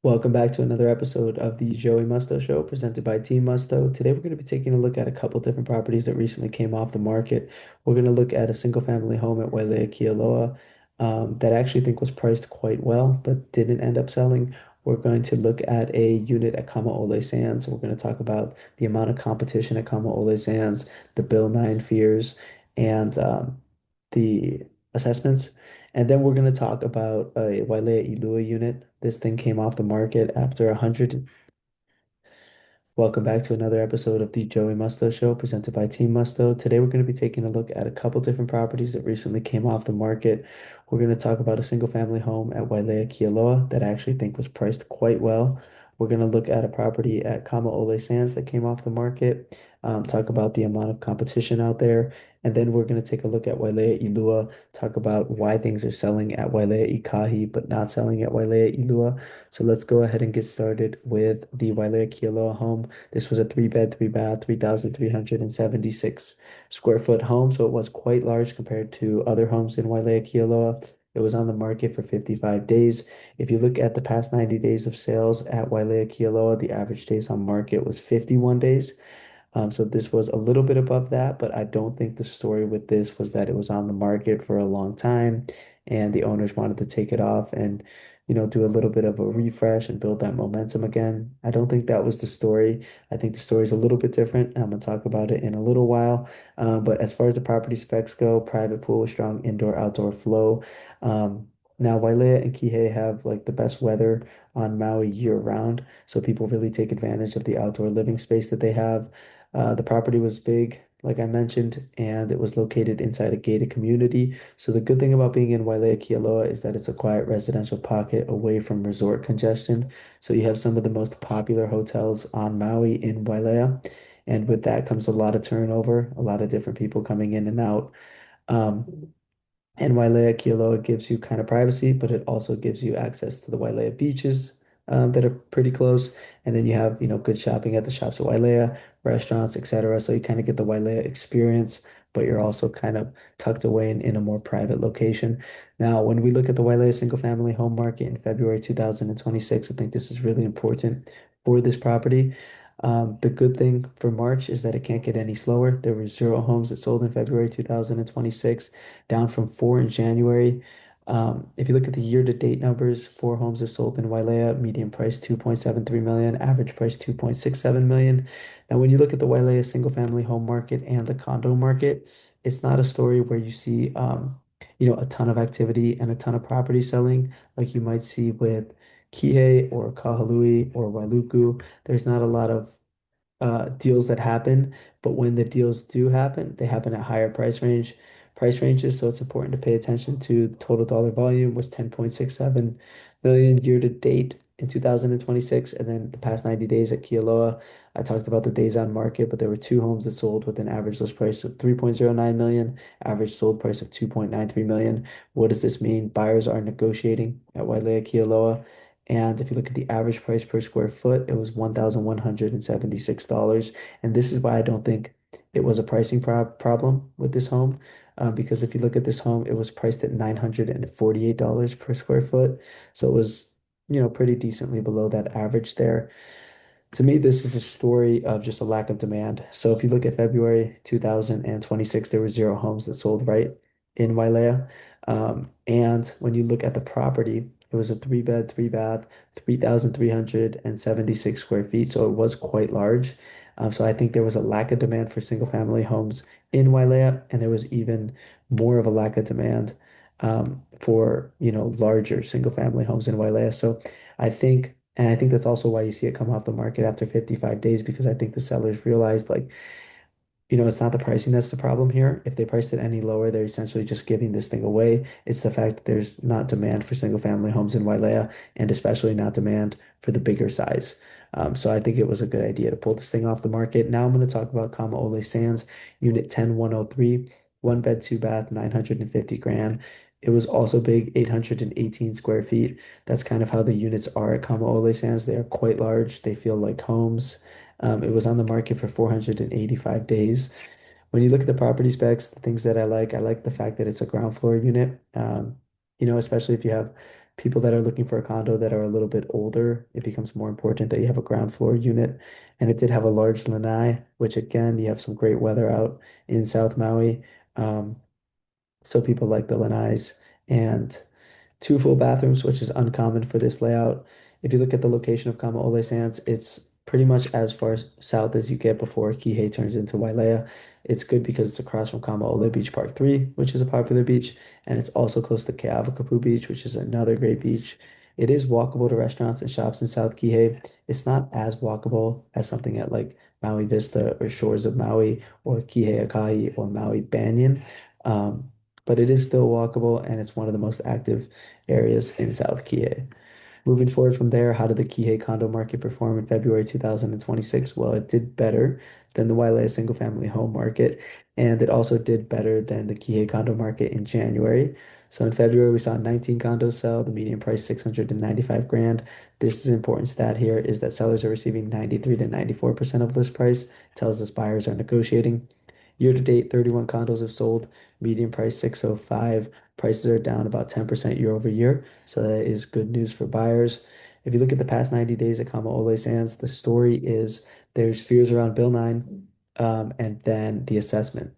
Welcome back to another episode of the Joey Musto Show presented by Team Musto. Today we're going to be taking a look at a couple different properties that recently came off the market. We're going to look at a single family home at Wailea, Kealoha that I actually think was priced quite well but didn't end up selling. We're going to look at a unit at Kamaole Sands. We're going to talk about the amount of competition at Kamaole Sands, the Bill 9 fears, and the assessments. And then we're going to talk about a Wailea Ilua unit. This thing came off the market after 100. Welcome back to another episode of the Joey Musto Show presented by Team Musto. Today we're going to be taking a look at a couple different properties that recently came off the market. We're going to talk about a single family home at Wailea, Kealoha that I actually think was priced quite well. We're going to look at a property at Kamaole Sands that came off the market, talk about the amount of competition out there, and then we're going to take a look at Wailea Ilua, talk about why things are selling at Wailea Ikahi but not selling at Wailea Ilua. So let's go ahead and get started with the Wailea Kealoha home. This was a three bed, three bath, 3,376 square foot home. So it was quite large compared to other homes in Wailea Kealoha. It was on the market for 55 days. If you look at the past 90 days of sales at Wailea Kealoha, the average days on market was 51 days. So this was a little bit above that, but I don't think the story with this was that it was on the market for a long time and the owners wanted to take it off and, do a little bit of a refresh and build that momentum again. I don't think that was the story. I think the story is a little bit different, and I'm going to talk about it in a little while. But as far as the property specs go, private pool, strong indoor-outdoor flow. Now, Wailea and Kihei have like the best weather on Maui year round, so people really take advantage of the outdoor living space that they have. The property was big, like I mentioned, and it was located inside a gated community. So the good thing about being in Wailea, Kealoha is that it's a quiet residential pocket away from resort congestion. So you have some of the most popular hotels on Maui in Wailea. And with that comes a lot of turnover, a lot of different people coming in and out. Um, and Wailea Kiloa gives you kind of privacy, but it also gives you access to the Wailea beaches that are pretty close. And then you have, good shopping at the shops at Wailea, restaurants, etc. So you kind of get the Wailea experience, but you're also kind of tucked away in a more private location. Now, when we look at the Wailea single family home market in February 2026, I think this is really important for this property. The good thing for March is that it can't get any slower. There were zero homes that sold in February 2026, down from four in January. If you look at the year-to-date numbers, four homes have sold in Wailea, median price 2.73 million, average price 2.67 million. Now, when you look at the Wailea single-family home market and the condo market, it's not a story where you see, a ton of activity and a ton of property selling like you might see with Kihei or Kahului or Wailuku. There's not a lot of deals that happen, but when the deals do happen, they happen at higher price ranges. So it's important to pay attention to the total dollar volume was 10.67 million year to date in 2026. And then the past 90 days at Kealoha, I talked about the days on market, but there were two homes that sold with an average list price of 3.09 million, average sold price of 2.93 million. What does this mean? Buyers are negotiating at Wailea Kealoha. And if you look at the average price per square foot, it was $1,176. And this is why I don't think it was a pricing problem with this home. Because if you look at this home, it was priced at $948 per square foot. So it was, pretty decently below that average there. To me, this is a story of just a lack of demand. So if you look at February 2026, there were zero homes that sold right in Wailea. And when you look at the property, it was a three bed, three bath, 3,376 square feet. So it was quite large. So I think there was a lack of demand for single family homes in Wailea, and there was even more of a lack of demand for, larger single family homes in Wailea. So I think that's also why you see it come off the market after 55 days, because I think the sellers realized like, it's not the pricing that's the problem here. If they priced it any lower, they're essentially just giving this thing away. It's the fact that there's not demand for single family homes in Wailea, and especially not demand for the bigger size. So I think it was a good idea to pull this thing off the market. Now I'm going to talk about Kamaole Sands, Unit 10103, one bed, two bath, 950 grand. It was also big, 818 square feet. That's kind of how the units are at Kamaole Sands. They are quite large. They feel like homes. It was on the market for 485 days. When you look at the property specs, the things that I like the fact that it's a ground floor unit. Especially if you have People that are looking for a condo that are a little bit older, it becomes more important that you have a ground floor unit. And it did have a large lanai, which again, you have some great weather out in South Maui. Um, so people like the lanais and two full bathrooms, which is uncommon for this layout. If you look at the location of Kamaole Sands, it's pretty much as far south as you get before Kihei turns into Wailea. It's good because it's across from Kamaole Beach Park 3, which is a popular beach, and it's also close to Ke'awakapu Beach, which is another great beach. It is walkable to restaurants and shops in South Kihei. It's not as walkable as something at like Maui Vista or Shores of Maui or Kihei Akai or Maui Banyan. Um, but it is still walkable and it's one of the most active areas in South Kihei. Moving forward from there, how did the Kihei condo market perform in February 2026? Well, it did better than the Wailea single family home market, and it also did better than the Kihei condo market in January. So in February, we saw 19 condos sell, the median price 695 grand. This is an important stat here is that sellers are receiving 93 to 94% of list price. It tells us buyers are negotiating. Year to date, 31 condos have sold, median price 605. Prices are down about 10% year over year, so that is good news for buyers. If you look at the past 90 days at Kamaole Sands, the story is there's fears around Bill 9, and then the assessment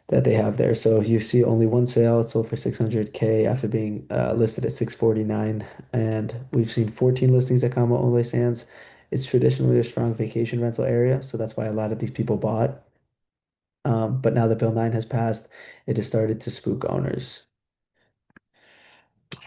that they have there. So you see only one sale, it sold for 600K after being listed at 649, and we've seen 14 listings at Kamaole Sands. It's traditionally a strong vacation rental area, so that's why a lot of these people bought. But now that Bill 9 has passed, it has started to spook owners.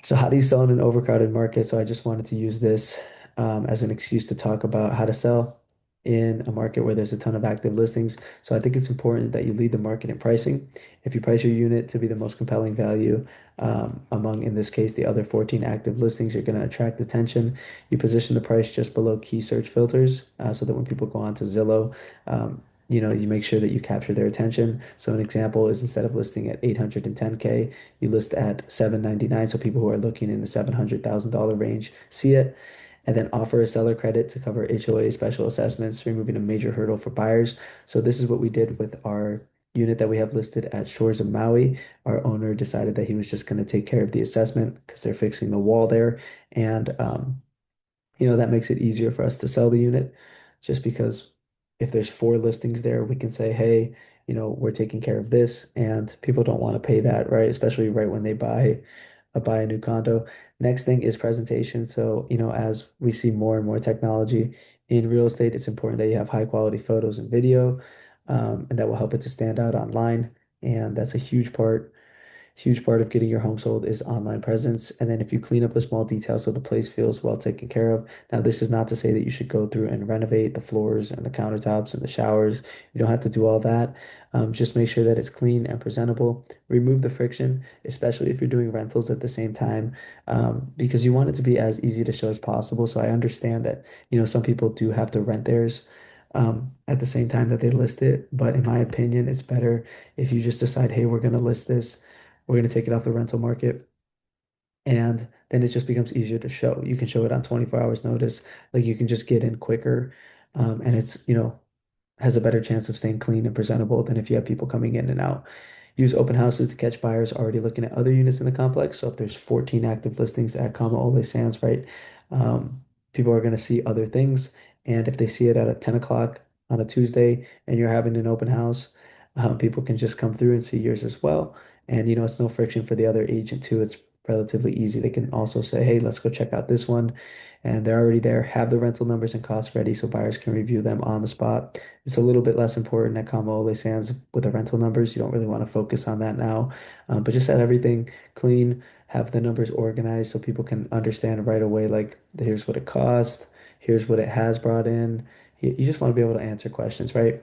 So how do you sell in an overcrowded market? So I just wanted to use this as an excuse to talk about how to sell in a market where there's a ton of active listings. So I think it's important that you lead the market in pricing. If you price your unit to be the most compelling value among, in this case, the other 14 active listings, you're going to attract attention. You position the price just below key search filters so that when people go on to Zillow, you make sure that you capture their attention. So an example is instead of listing at 810K, you list at 799 so people who are looking in the $700,000 range see it, and then offer a seller credit to cover HOA special assessments, removing a major hurdle for buyers. So this is what we did with our unit that we have listed at Shores of Maui. Our owner decided that he was just going to take care of the assessment because they're fixing the wall there, and that makes it easier for us to sell the unit just because if there's four listings there, we can say, hey, we're taking care of this, and people don't want to pay that, right? Especially right when they buy a new condo. Next thing is presentation. So, as we see more and more technology in real estate, it's important that you have high quality photos and video, and that will help it to stand out online. And that's a huge part of getting your home sold is online presence. And then if you clean up the small details so the place feels well taken care of. Now, this is not to say that you should go through and renovate the floors and the countertops and the showers. You don't have to do all that. Just make sure that it's clean and presentable. Remove the friction, especially if you're doing rentals at the same time, because you want it to be as easy to show as possible. So I understand that, some people do have to rent theirs. At the same time that they list it, but in my opinion, it's better if you just decide, hey, we're going to list this, we're going to take it off the rental market. And then it just becomes easier to show. You can show it on 24 hours notice. Like you can just get in quicker. And it's, has a better chance of staying clean and presentable than if you have people coming in and out. Use open houses to catch buyers already looking at other units in the complex. So if there's 14 active listings at Kamaole Sands, right, um, people are going to see other things. And if they see it at a 10 o'clock on a Tuesday and you're having an open house, people can just come through and see yours as well. And, it's no friction for the other agent too. It's relatively easy. They can also say, hey, let's go check out this one. And they're already there, have the rental numbers and costs ready so buyers can review them on the spot. It's a little bit less important at Kamaole Sands with the rental numbers. You don't really want to focus on that now, but just have everything clean, have the numbers organized so people can understand right away, like, here's what it cost, here's what it has brought in. You just want to be able to answer questions, right?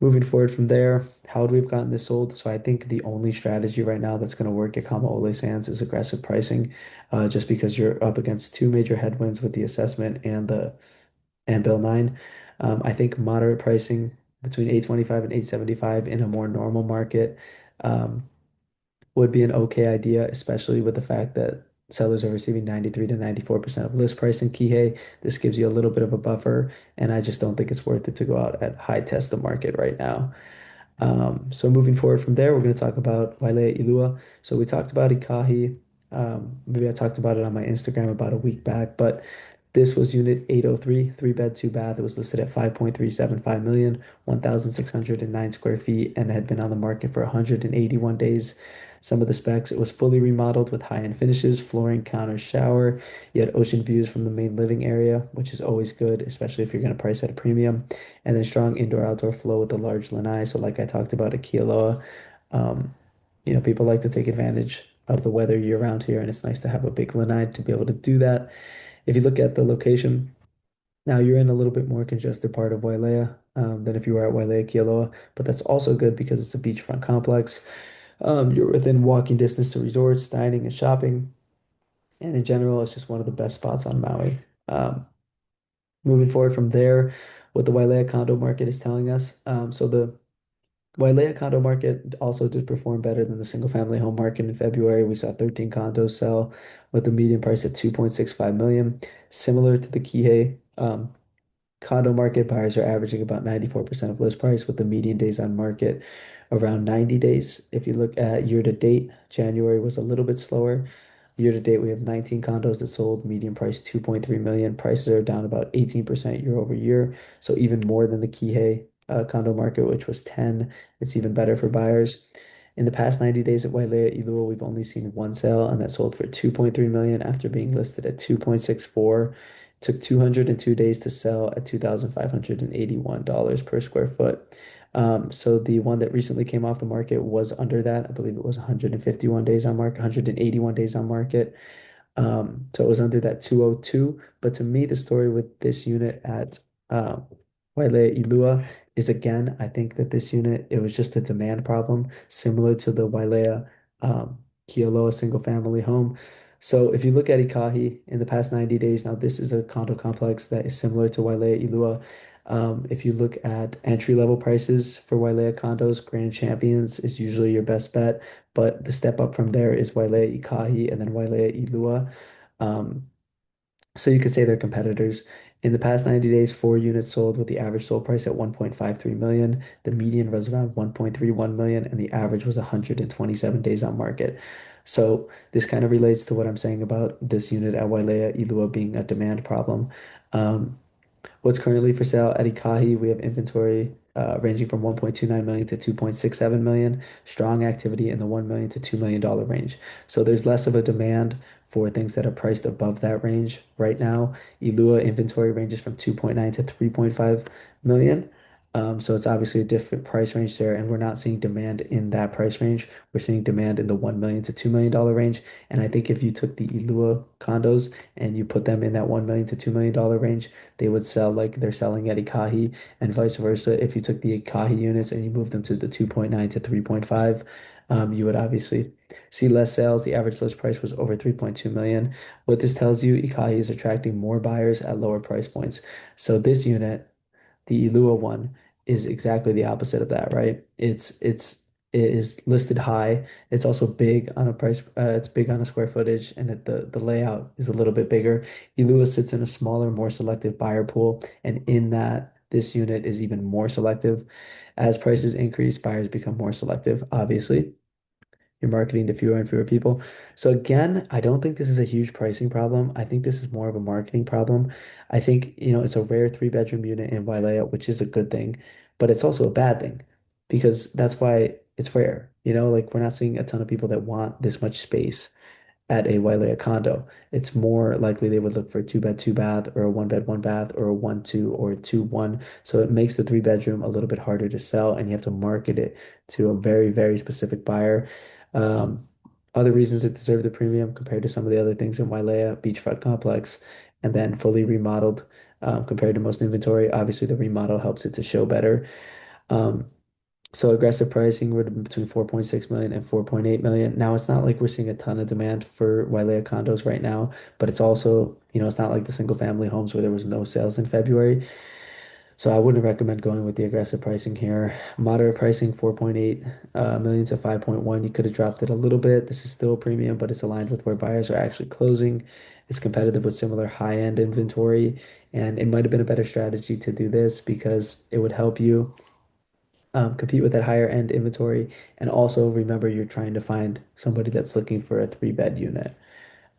Moving forward from there, how would we have gotten this sold? So I think the only strategy right now that's going to work at Kamaole Sands is aggressive pricing, just because you're up against two major headwinds with the assessment and Bill 9. I think moderate pricing between 825 and 875 in a more normal market um, would be an okay idea, especially with the fact that sellers are receiving 93 to 94% of list price in Kihei. This gives you a little bit of a buffer, and I just don't think it's worth it to go out at high test the market right now. So moving forward from there, we're going to talk about Wailea Ilua. So we talked about Ikahi. Maybe I talked about it on my Instagram about a week back, but this was unit 803, three bed, two bath. It was listed at 5.375 million, 1,609 square feet, and had been on the market for 181 days. Some of the specs, it was fully remodeled with high-end finishes, flooring, counter, shower. You had ocean views from the main living area, which is always good, especially if you're going to price at a premium. And then strong indoor-outdoor flow with a large lanai. So like I talked about at Kealoha, um, people like to take advantage of the weather year round here, and it's nice to have a big lanai to be able to do that. If you look at the location, now you're in a little bit more congested part of Wailea than if you were at Wailea Kialoa, but that's also good because it's a beachfront complex. You're within walking distance to resorts, dining, and shopping, and in general, it's just one of the best spots on Maui. Moving forward from there, what the Wailea condo market is telling us. So the Wailea condo market also did perform better than the single family home market in February. We saw 13 condos sell with the median price at 2.65 million. Similar to the Kihei condo market, buyers are averaging about 94% of list price with the median days on market around 90 days. If you look at year to date, January was a little bit slower. Year to date, we have 19 condos that sold, median price 2.3 million. Prices are down about 18% year over year. So even more than the Kihei condo market, which was 10. It's even better for buyers. In the past 90 days at Wailea Ilua, we've only seen one sale, and that sold for 2.3 million after being listed at 2.64. It took 202 days to sell at $2,581 per square foot. So the one that recently came off the market was under that. I believe it was 151 days on market, 181 days on market. So it was under that 202. But to me, the story with this unit at Wailea Ilua is again, I think that this unit, it was just a demand problem, similar to the Wailea Kealoha single family home. So if you look at Ikahi in the past 90 days, now this is a condo complex that is similar to Wailea Ilua. If you look at entry level prices for Wailea condos, Grand Champions is usually your best bet, but the step up from there is Wailea Ikahi and then Wailea Ilua. Um, so you could say they're competitors. In the past 90 days, four units sold with the average sold price at 1.53 million. The median was around 1.31 million, and the average was 127 days on market. So this kind of relates to what I'm saying about this unit at Wailea Ilua being a demand problem. Um, What's currently for sale at Ikahi, we have inventory ranging from 1.29 million to 2.67 million. Strong activity in the 1 million to $2 million range. So there's less of a demand for things that are priced above that range right now. Ilua inventory ranges from 2.9 to 3.5 million. So it's obviously a different price range there, and we're not seeing demand in that price range. We're seeing demand in the 1 million to $2 million range. And I think if you took the Ilua condos and you put them in that 1 million to $2 million range, they would sell like they're selling at Ikahi, and vice versa. If you took the Ikahi units and you moved them to the 2.9 to 3.5, you would obviously see less sales. The average list price was over 3.2 million. What this tells you, Ikahi is attracting more buyers at lower price points. So this unit, the Ilua one, is exactly the opposite of that, right? It is listed high. It's also big on a price. It's big on a square footage, and the layout is a little bit bigger. Ilua sits in a smaller, more selective buyer pool, and in that, this unit is even more selective. As prices increase, buyers become more selective, obviously. You're marketing to fewer and fewer people. So again, I don't think this is a huge pricing problem. I think this is more of a marketing problem. I think, it's a rare three-bedroom unit in Wailea, which is a good thing, but it's also a bad thing because that's why it's rare. Like we're not seeing a ton of people that want this much space at a Wailea condo. It's more likely they would look for a two bed, two bath, or a one bed, one bath, or a 1-2 or a 2-1. So it makes the three bedroom a little bit harder to sell, and you have to market it to a very, very specific buyer. Um, Other reasons it deserved the premium compared to some of the other things in Wailea, beachfront complex, and then fully remodeled compared to most inventory. Obviously, the remodel helps it to show better. Um, so aggressive pricing would have been between 4.6 million and 4.8 million. Now it's not like we're seeing a ton of demand for Wailea condos right now, but it's also, it's not like the single family homes where there was no sales in February. So I wouldn't recommend going with the aggressive pricing here. Moderate pricing, 4.8 million to 5.1. You could have dropped it a little bit. This is still a premium, but it's aligned with where buyers are actually closing. It's competitive with similar high-end inventory, and it might have been a better strategy to do this because it would help you compete with that higher end inventory, and also remember you're trying to find somebody that's looking for a three-bed unit.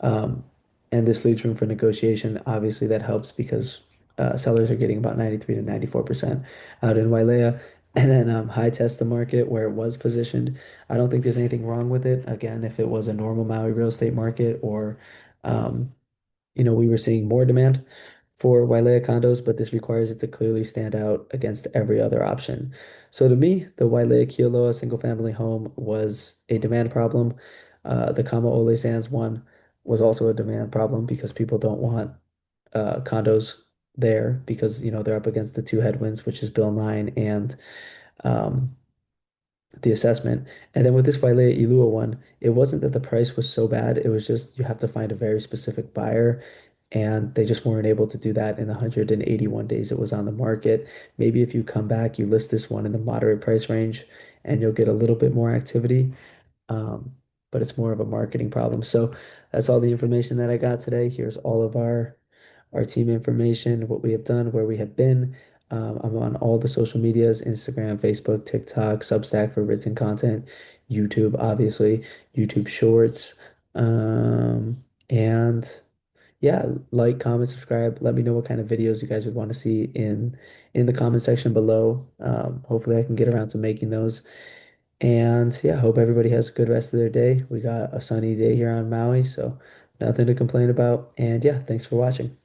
Um, and this leaves room for negotiation. Obviously, that helps because sellers are getting about 93 to 94% out in Wailea. And then high test the market where it was positioned. I don't think there's anything wrong with it. Again, if it was a normal Maui real estate market or um, we were seeing more demand for Wailea condos, but this requires it to clearly stand out against every other option. So to me, the Wailea Kioloa single family home was a demand problem. The Kamaole Sands one was also a demand problem because people don't want condos there because they're up against the two headwinds, which is Bill 9 and um, the assessment. And then with this Wailea Ilua one, it wasn't that the price was so bad. It was just you have to find a very specific buyer. And they just weren't able to do that in the 181 days it was on the market. Maybe if you come back, you list this one in the moderate price range, and you'll get a little bit more activity. Um, but it's more of a marketing problem. So that's all the information that I got today. Here's all of our team information, what we have done, where we have been. I'm on all the social medias, Instagram, Facebook, TikTok, Substack for written content, YouTube, obviously, YouTube Shorts. And yeah, like, comment, subscribe. Let me know what kind of videos you guys would want to see in the comment section below. Hopefully I can get around to making those. And yeah, hope everybody has a good rest of their day. We got a sunny day here on Maui, so nothing to complain about. And yeah, thanks for watching.